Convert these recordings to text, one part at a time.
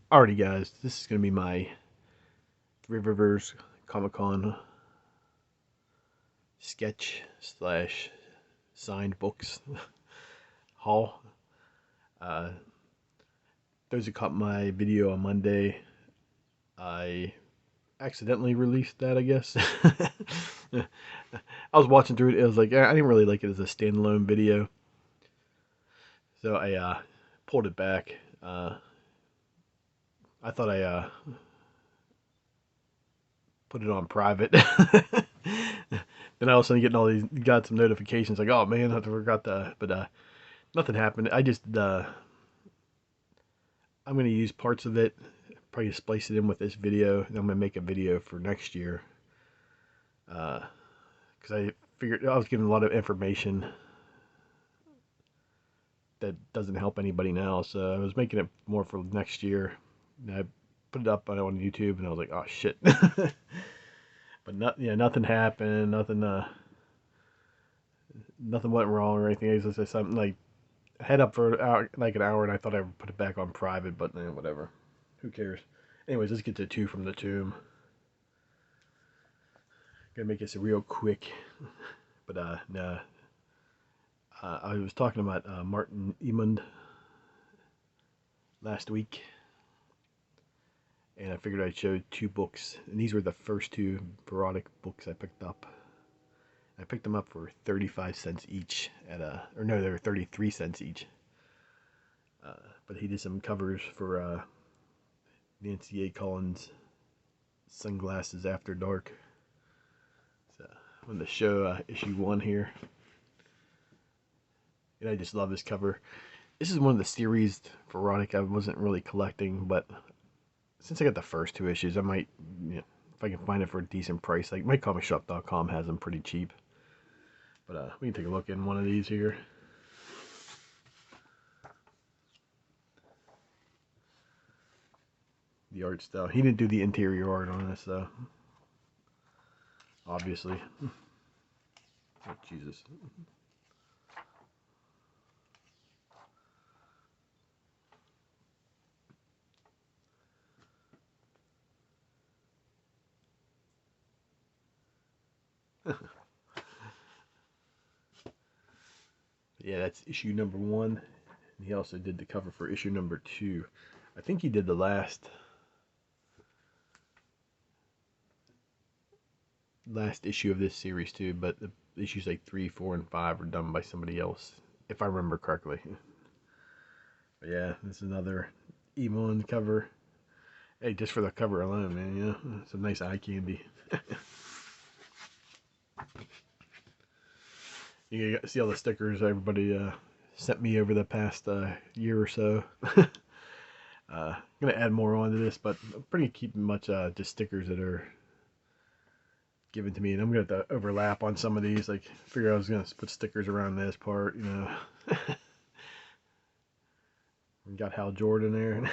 Alrighty, guys, this is going to be my Three Rivers Comic Con sketch slash signed books haul. Uh, those who caught my video on Monday, I accidentally released that, I guess. I was watching through it. It was like, I didn't really like it as a standalone video. So I pulled it back. I thought I put it on private. Then I all of a sudden got some notifications like, oh man, I forgot that. But nothing happened. I'm gonna use parts of it, probably splice it in with this video, and I'm gonna make a video for next year. Because I figured I was giving a lot of information that doesn't help anybody now, so I was making it more for next year. And I put it up on YouTube, and I was like, oh shit. But nothing happened. Nothing went wrong or anything. I just said something like head up for an hour, and I thought I would put it back on private, but whatever. Who cares? Anyways, let's get to Two from the Tomb. Gonna make this real quick, but nah. I was talking about Martin Emond last week, and I figured I'd show two books, and these were the first two erotic books I picked up. I picked them up for 35 cents each or no, they were 33 cents each. But he did some covers for Nancy A. Collins' Sunglasses After Dark. So I'm going to show issue 1 here. And I just love this cover. This is one of the series for erotic I wasn't really collecting, but since I got the first two issues, I might, if I can find it for a decent price. Like mycomicshop.com has them pretty cheap. But we can take a look in one of these here. The art style. He didn't do the interior art on this, though. Obviously. Oh, Jesus. Yeah, that's issue number 1. And he also did the cover for issue number 2. I think he did the last issue of this series too, but the issues like 3, 4, and 5 are done by somebody else, if I remember correctly. But yeah, this is another Emon cover. Hey, just for the cover alone, man, some nice eye candy. You see all the stickers everybody sent me over the past year or so. Gonna add more onto this, but I'm pretty keeping much just stickers that are given to me, and I'm gonna have to overlap on some of these. Like, figure I was gonna put stickers around this part, We got Hal Jordan there.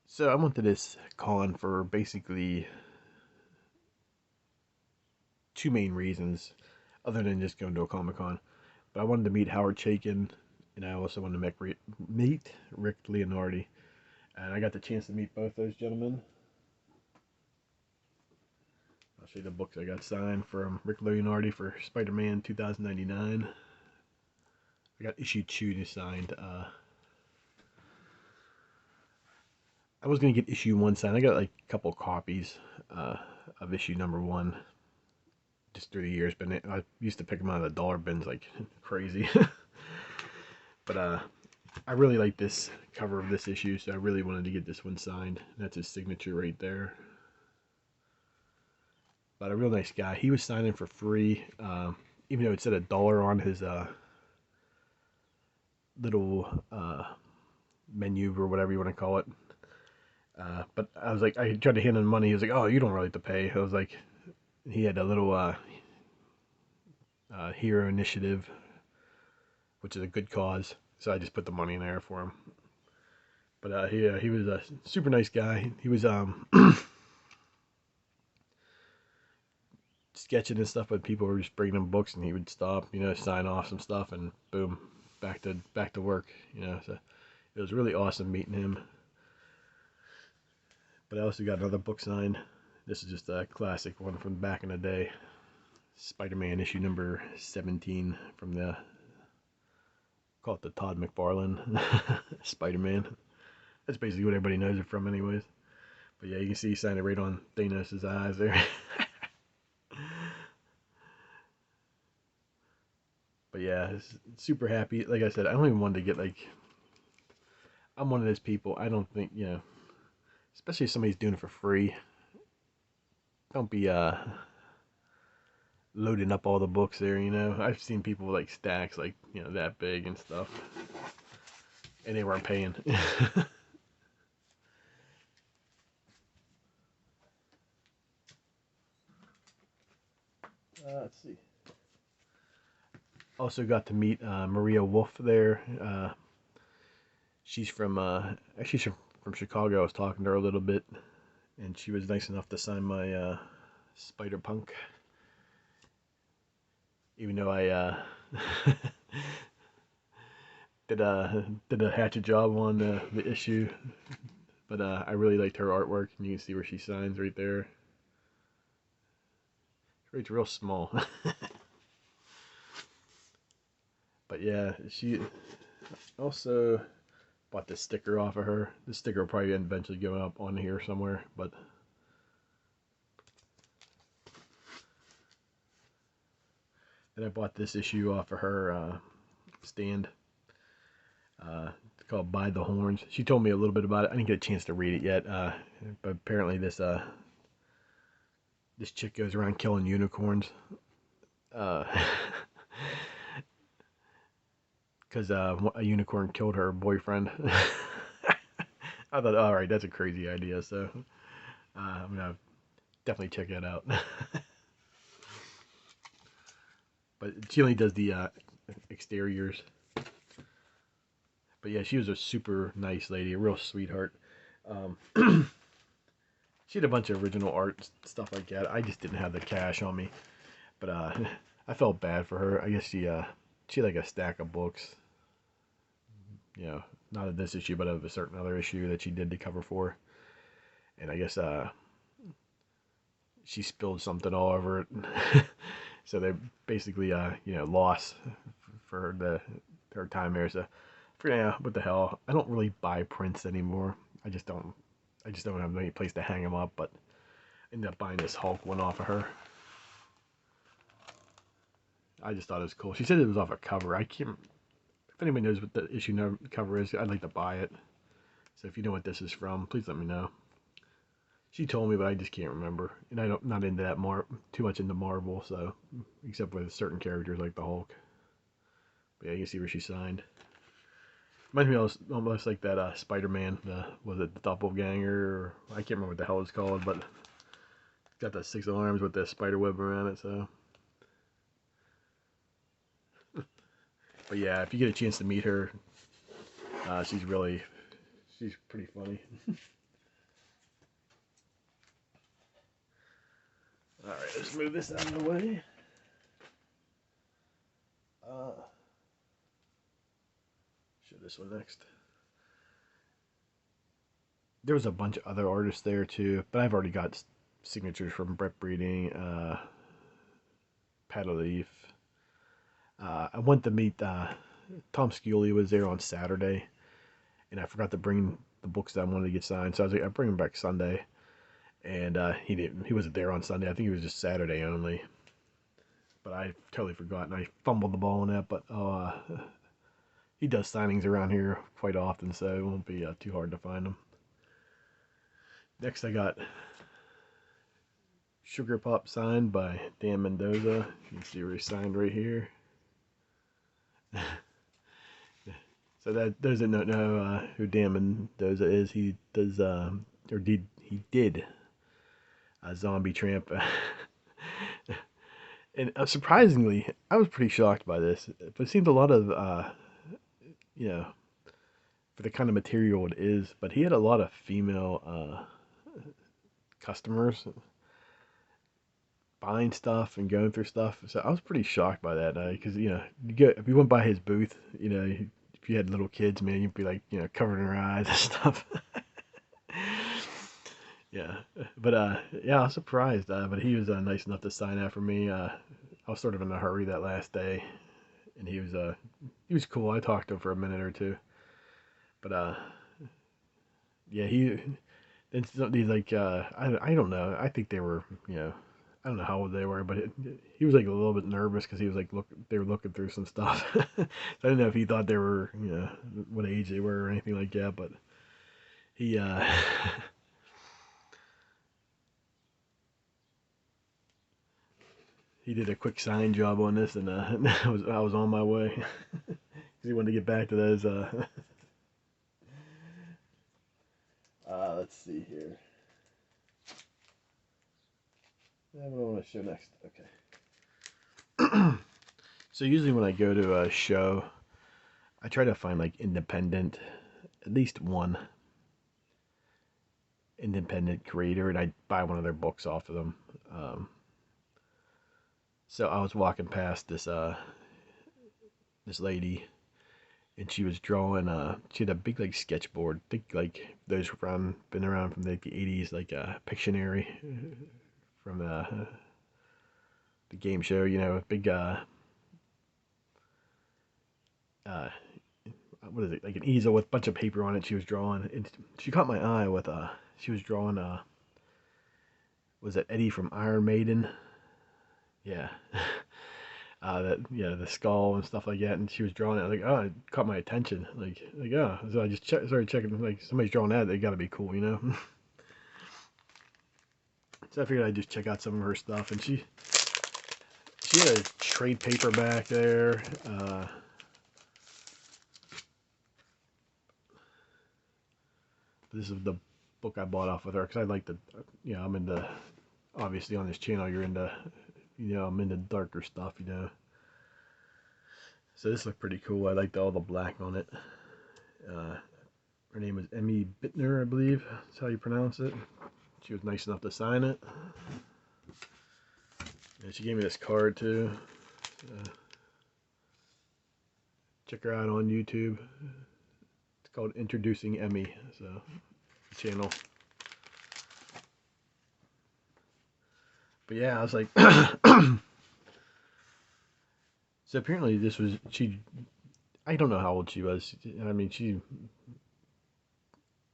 So I went to this con for basically two main reasons, other than just going to a Comic Con. But I wanted to meet Howard Chaykin, and I also wanted to meet Rick Leonardi. And I got the chance to meet both those gentlemen. I'll show you the books I got signed from Rick Leonardi for Spider-Man 2099. I got issue 2 signed. I was going to get issue 1 signed. I got like a couple copies of issue number 1 just through the years. But I used to pick them out of the dollar bins like crazy. But I really like this cover of this issue, so I really wanted to get this one signed. That's his signature right there. But a real nice guy. He was signing for free, even though it said $1 on his little menu or whatever you want to call it. But I was like, I tried to hand him money. He was like, "Oh, you don't really have to pay." I was like, he had a little hero initiative, which is a good cause. So I just put the money in there for him. But he was a just sketching and stuff, but people were just bringing him books, and he would stop, sign off some stuff, and boom, back to work. So it was really awesome meeting him. But I also got another book signed. This is just a classic one from back in the day. Spider-Man issue number 17 from the, call it the Todd McFarlane Spider-Man. That's basically what everybody knows it from anyways. But yeah, you can see he signed it right on Thanos' eyes there. But yeah, super happy. Like I said, I don't even want to get I'm one of those people, I don't think, especially if somebody's doing it for free, don't be loading up all the books there, I've seen people with stacks that big and stuff, and they weren't paying. Let's see. Also got to meet Maria Wolfe there. She's from actually she's from Chicago. I was talking to her a little bit, and she was nice enough to sign my Spider Punk. Even though I did a hatchet job on the issue, but I really liked her artwork, and you can see where she signs right there. It's real small. But yeah, she also bought this sticker off of her. This sticker will probably eventually go up on here somewhere, but then I bought this issue off of her stand. It's called By the Horns. She told me a little bit about it. I didn't get a chance to read it yet, but apparently this chick goes around killing unicorns. Because a unicorn killed her boyfriend. I thought, all right, that's a crazy idea. So I'm gonna definitely check that out. But she only does the exteriors. But yeah, she was a super nice lady, a real sweetheart. She had a bunch of original art stuff like that. I just didn't have the cash on me, but I felt bad for her. I guess she had like a stack of books. Not of this issue, but of a certain other issue that she did the cover for. And I guess she spilled something all over it. So they basically lost for her time there. So for now, what the hell? I don't really buy prints anymore. I just don't have any place to hang them up. But I ended up buying this Hulk one off of her. I just thought it was cool. She said it was off a cover. I can't. If anybody knows what the issue cover is, I'd like to buy it. So if you know what this is from, please let me know. She told me, but I just can't remember. And I'm not into that too much into Marvel, so except with certain characters like the Hulk. But yeah, you can see where she signed. Reminds me almost like that Spider-Man. Was it the Doppelganger? Or, I can't remember what the hell it's called, but it's got the 6 arms with the spider web around it. So, but yeah, if you get a chance to meet her, she's pretty funny. All right, let's move this out of the way. Show this one next. There was a bunch of other artists there too, but I've already got signatures from Brett Breeding, Pat O'Leaf. I went to meet Tom Scioli was there on Saturday, and I forgot to bring the books that I wanted to get signed. So I was like, I'll bring them back Sunday. And he wasn't there on Sunday. I think he was just Saturday only. But I totally forgot, and I fumbled the ball on that. But he does signings around here quite often, so it won't be too hard to find him. Next, I got Sugar Pop signed by Dan Mendoza. You can see where he's signed right here. So that those that don't know who Dan Mendoza is, he does he did a Zombie Tramp. And surprisingly, I was pretty shocked by this. But it seemed a lot of, for the kind of material it is. But he had a lot of female customers. buying stuff and going through stuff. So I was pretty shocked by that, because if you went by his booth, if you had little kids, man, you'd be like, covering their eyes and stuff. Yeah, but yeah, I was surprised. But he was nice enough to sign that for me. I was sort of in a hurry that last day, and he was cool. I talked to him for a minute or two, but yeah, he's like, I don't know. I think they were, I don't know how old they were, but he was like a little bit nervous because he was like, they were looking through some stuff. So I don't know if he thought they were, what age they were or anything like that, but he he did a quick sign job on this, and I was on my way. He wanted to get back to those. Let's see here. What do I want to show next? Okay. So usually when I go to a show, I try to find like at least one independent creator, and I buy one of their books off of them. So I was walking past this lady, and she was drawing. She had a big like sketchboard. I think like those been around from like the '80s, like Pictionary from the game show. Big uh, what is it, like an easel with a bunch of paper on it. She was drawing, and she caught my eye with she was drawing was it Eddie from Iron Maiden? Yeah. The skull and stuff like that, and she was drawing it. Like, oh, it caught my attention. Oh, so I just started checking. Like, somebody's drawing that, they got to be cool, So I figured I'd just check out some of her stuff, and she had a trade paperback there. This is the book I bought off with her because I like I'm into, obviously on this channel you're into, I'm into darker stuff. So this looked pretty cool. I liked all the black on it. Her name is Emmy Bittner, I believe. That's how you pronounce it. She was nice enough to sign it. And she gave me this card too. Check her out on YouTube. It's called Introducing Emmy. So, channel. But yeah, I was like, so apparently this was, I don't know how old she was. I mean,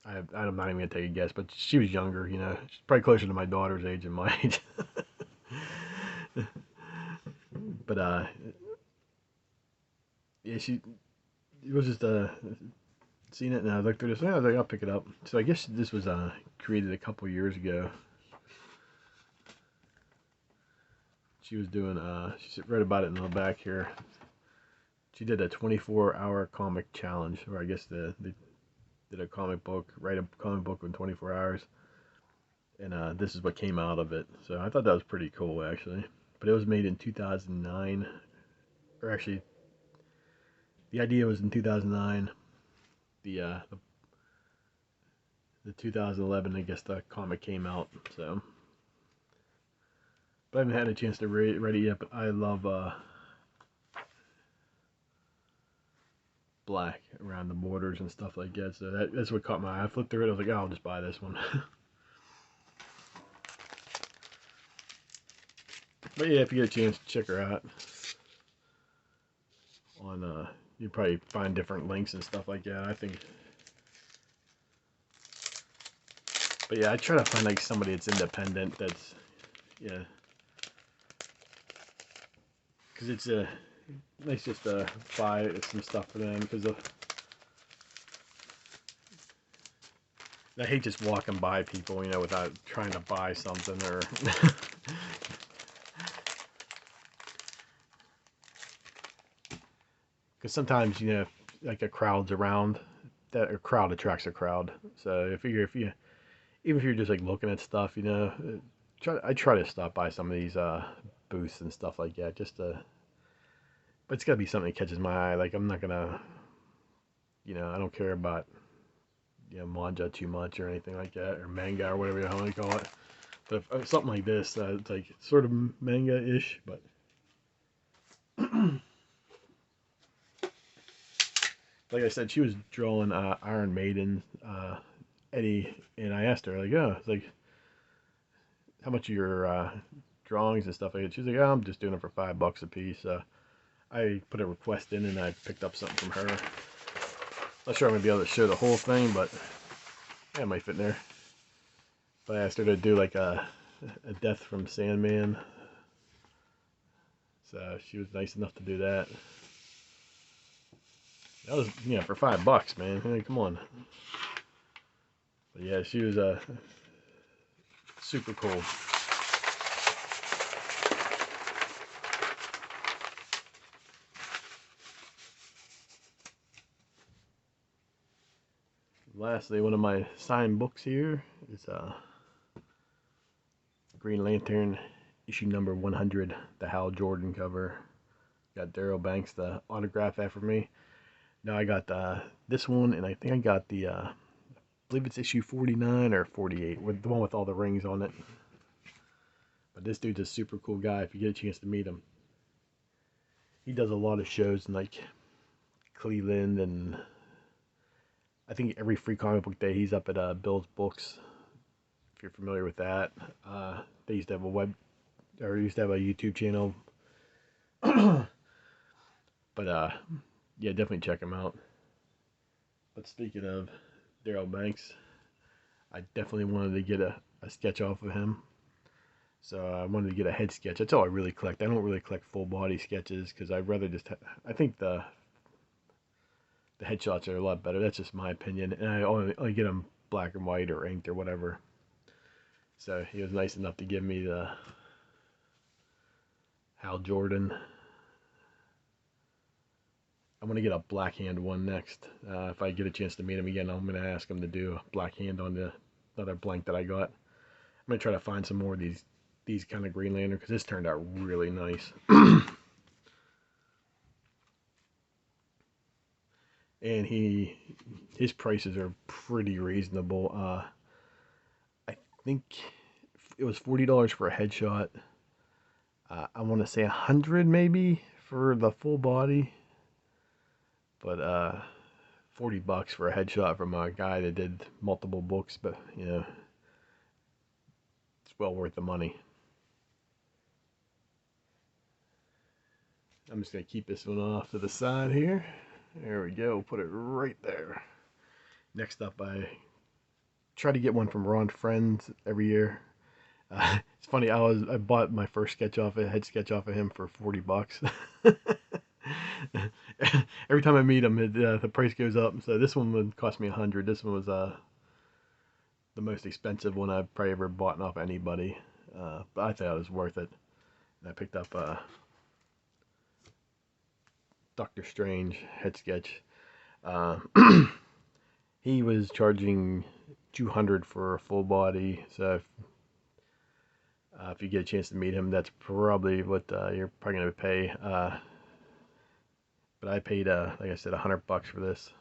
I'm not even gonna take a guess, but she was younger, she's probably closer to my daughter's age than my age. But yeah, it was just seeing it, and I looked through this. I was like, I'll pick it up. So I guess this was created a couple years ago. She was doing she read about it in the back here. She did a 24-hour comic challenge, or I guess they did a comic book, write a comic book in 24 hours. And this is what came out of it. So I thought that was pretty cool, actually. But it was made in 2009, or actually, the idea was in 2009. The 2011, I guess the comic came out. So, but I haven't had a chance to read it yet. But I love black around the borders and stuff like that. So that's what caught my eye. I flipped through it. I was like, oh, I'll just buy this one. But yeah, if you get a chance, check her out. You probably find different links and stuff like that, I think. But yeah, I try to find like somebody that's independent. That's because it's nice just to buy some stuff for them. Because I hate just walking by people, without trying to buy something or. Because sometimes, like a crowd's around, that a crowd attracts a crowd. So even if you're just like looking at stuff, I try to stop by some of these booths and stuff like that, but it's gotta be something that catches my eye. Like I'm not gonna, I don't care about, manga too much or anything like that, or manga or whatever the hell you call it. But something like this, it's like sort of manga-ish, but like I said, she was drawing Iron Maiden, Eddie, and I asked her like, oh, it's like, how much of your drawings and stuff like that? She's like, oh, I'm just doing it for $5 a piece. I put a request in and I picked up something from her. Not sure I'm gonna be able to show the whole thing, but yeah, it might fit in there. But I asked her to do like a Death from Sandman, so she was nice enough to do that. That was, for $5, man. Hey, come on. But yeah, she was super cool. Lastly, one of my signed books here is Green Lantern issue number 100, the Hal Jordan cover. Got Daryl Banks the autograph that for me. Now I got this one, and I think I got the I believe it's issue 49 or 48, with the one with all the rings on it. But this dude's a super cool guy. If you get a chance to meet him, he does a lot of shows in like Cleveland, and I think every free comic book day he's up at Bill's Books. If you're familiar with that, they used to have a YouTube channel. But yeah, definitely check him out. But speaking of Daryl Banks, I definitely wanted to get a sketch off of him. So I wanted to get a head sketch. That's all I really collect. I don't really collect full body sketches because I'd rather just. I think the headshots are a lot better. That's just my opinion, and I only get them black and white or inked or whatever. So he was nice enough to give me the Hal Jordan. I'm going to get a black hand one next. If I get a chance to meet him again, I'm going to ask him to do a black hand on the other blank that I got. I'm going to try to find some more of these kind of Green Lantern, because this turned out really nice. And his prices are pretty reasonable. I think it was $40 for a headshot. I want to say $100 maybe for the full body, but $40 for a headshot from a guy that did multiple books. But it's well worth the money. I'm just gonna keep this one off to the side here. There we go. Put it right there. Next up, I try to get one from Ron Friends every year. It's funny. I bought my first head sketch off of him for $40. Every time I meet him, the price goes up. So this one would cost me $100. This one was the most expensive one I've probably ever bought off anybody. But I thought it was worth it. And I picked up Doctor Strange head sketch. He was charging $200 for a full body. So if you get a chance to meet him, that's probably what you're probably going to pay. But I paid, like I said, $100 for this,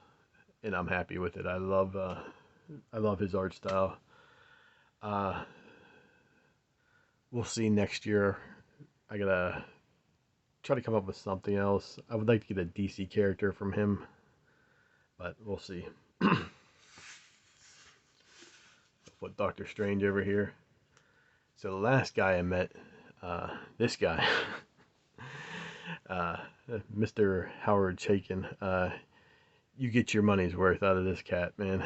and I'm happy with it. I love his art style. We'll see next year. I gotta try to come up with something else. I would like to get a DC character from him, but we'll see. Put Doctor Strange over here. So the last guy I met, this guy, Mr. Howard Chaykin, you get your money's worth out of this cat, man.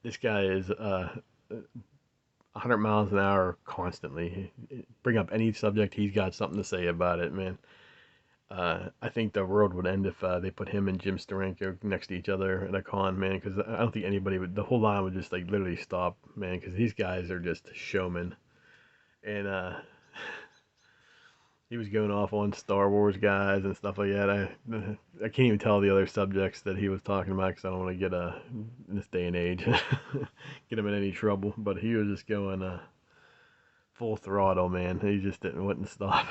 This guy is 100 miles an hour constantly. Bring up any subject, he's got something to say about it, man. I think the world would end if they put him and Jim Steranko next to each other at a con, man, because I don't think anybody would, the whole line would just like literally stop, man, because these guys are just showmen. And he was going off on Star Wars guys and stuff like that. I can't even tell the other subjects that he was talking about because I don't want to get in this day and age get him in any trouble. But he was just going full throttle, man. He just wouldn't stop.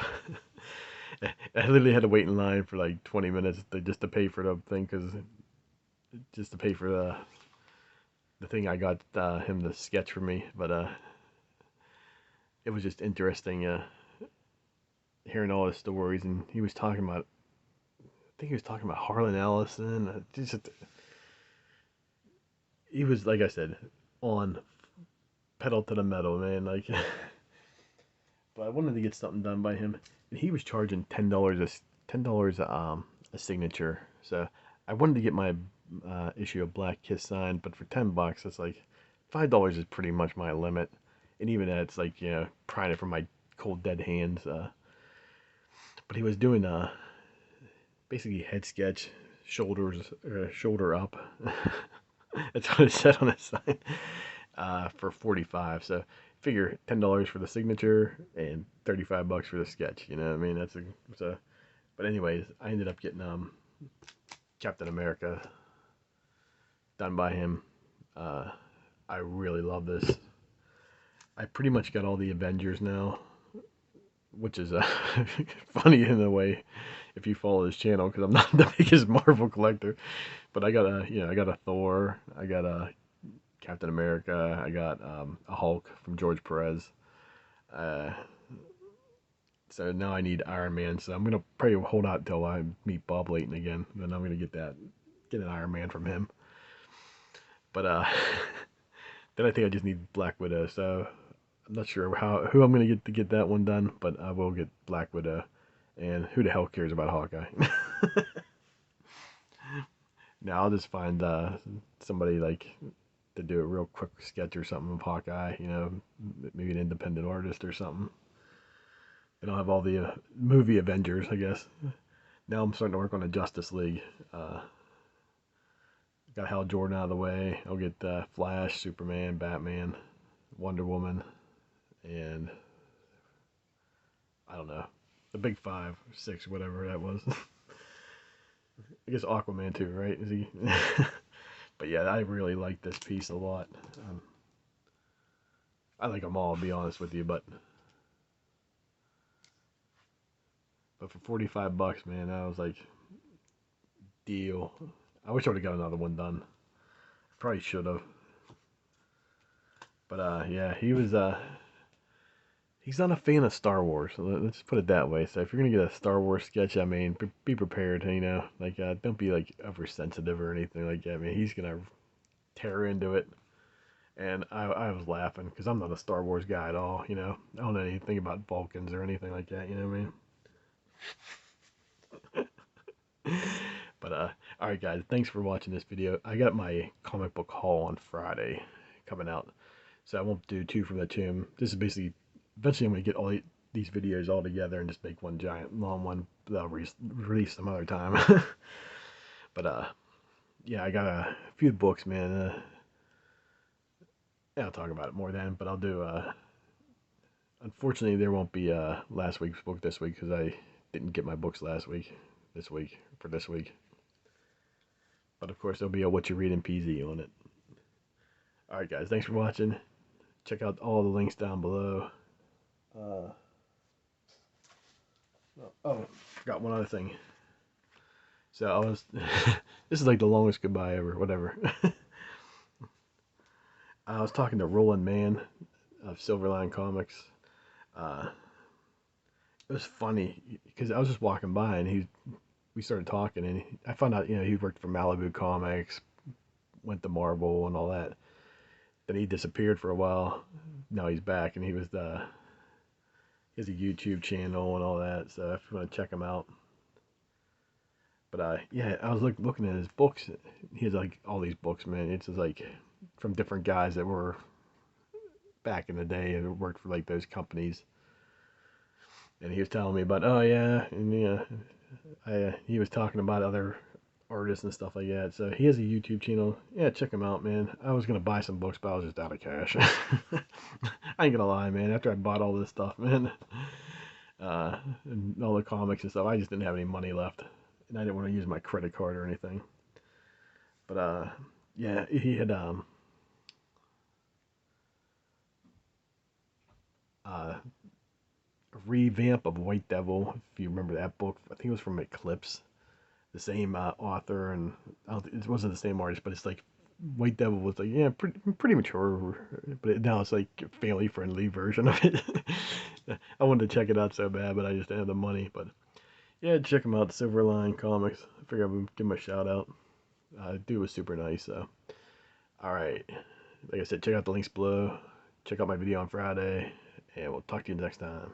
I literally had to wait in line for like 20 minutes just to pay for the thing, just to pay for the thing I got him to sketch for me. But it was just interesting hearing all his stories, and he was talking about. I think he was talking about Harlan Ellison. He was, like I said, on pedal to the metal, man. Like, but I wanted to get something done by him, and he was charging $10 a signature. So I wanted to get my issue of Black Kiss signed, but for $10, it's like $5 is pretty much my limit, and even that, it's like, prying it from my cold dead hands. But he was doing basically head sketch, shoulder up. That's what it said on the sign. For 45. So figure $10 for the signature and $35 for the sketch. You know what I mean? That's a. But anyways, I ended up getting Captain America done by him. I really love this. I pretty much got all the Avengers now, which is funny in a way if you follow this channel, because I'm not the biggest Marvel collector. But I got a Thor, I got a Captain America, I got a Hulk from George Perez. Uh, so now I need Iron Man. So I'm gonna probably hold out till I meet Bob Layton again. Then I'm gonna get an Iron Man from him. But then I think I just need Black Widow. So I'm not sure who I'm gonna get to get that one done, but I will get Black Widow. And who the hell cares about Hawkeye? Now I'll just find somebody like to do a real quick sketch or something of Hawkeye. Maybe an independent artist or something. They don't have all the movie Avengers, I guess. Now I'm starting to work on a Justice League. Got Hal Jordan out of the way. I'll get Flash, Superman, Batman, Wonder Woman, and I don't know, the big 5, 6, whatever that was. I guess Aquaman too, right? Is he? But yeah, I really like this piece a lot. I like them all, to be honest with you, but for $45, man, I was like, deal. I wish I would have got another one done. Probably should have. But yeah, he's not a fan of Star Wars. So let's put it that way. So if you're gonna get a Star Wars sketch, I mean, be prepared. Like don't be like oversensitive or anything like that. I mean, he's gonna tear into it. And I was laughing because I'm not a Star Wars guy at all. I don't know anything about Vulcans or anything like that. You know what I mean? But all right, guys, thanks for watching this video. I got my comic book haul on Friday coming out, so I won't do 2 from the tomb. This is basically, eventually I'm gonna get all these videos all together and just make one giant long one that I'll release some other time. But yeah, I got a few books, man. Yeah, I'll talk about it more then, but I'll do unfortunately there won't be last week's book this week because I didn't get my books this week. But of course there'll be a What You Reading PZ on it. Alright guys, thanks for watching. Check out all the links down below. Forgot one other thing. So I was this is like the longest goodbye ever, whatever. I was talking to Roland Mann of Silverline Comics. It was funny because I was just walking by and we started talking, and I found out he worked for Malibu Comics, went to Marvel and all that. Then he disappeared for a while. Now he's back, and he has a YouTube channel and all that. So if you want to check him out. But yeah, I was looking at his books. He has like all these books, man. It's just like from different guys that were back in the day and worked for like those companies. And he was telling me about, oh yeah, and he was talking about other artists and stuff like that. So he has a YouTube channel. Yeah, check him out, man. I was gonna buy some books, but I was just out of cash. I ain't gonna lie, man. After I bought all this stuff, man, and all the comics and stuff, I just didn't have any money left, and I didn't want to use my credit card or anything. But yeah, he had a revamp of White Devil, if you remember that book. I think it was from Eclipse, the same author, and it wasn't the same artist, but it's like White Devil was like, yeah, pretty mature, but now it's like a family friendly version of it. I wanted to check it out so bad, but I just didn't have the money. But yeah, check them out, Silverline Comics. I figured I would give them a shout out. Dude was super nice. So, all right, like I said, check out the links below. Check out my video on Friday, and we'll talk to you next time.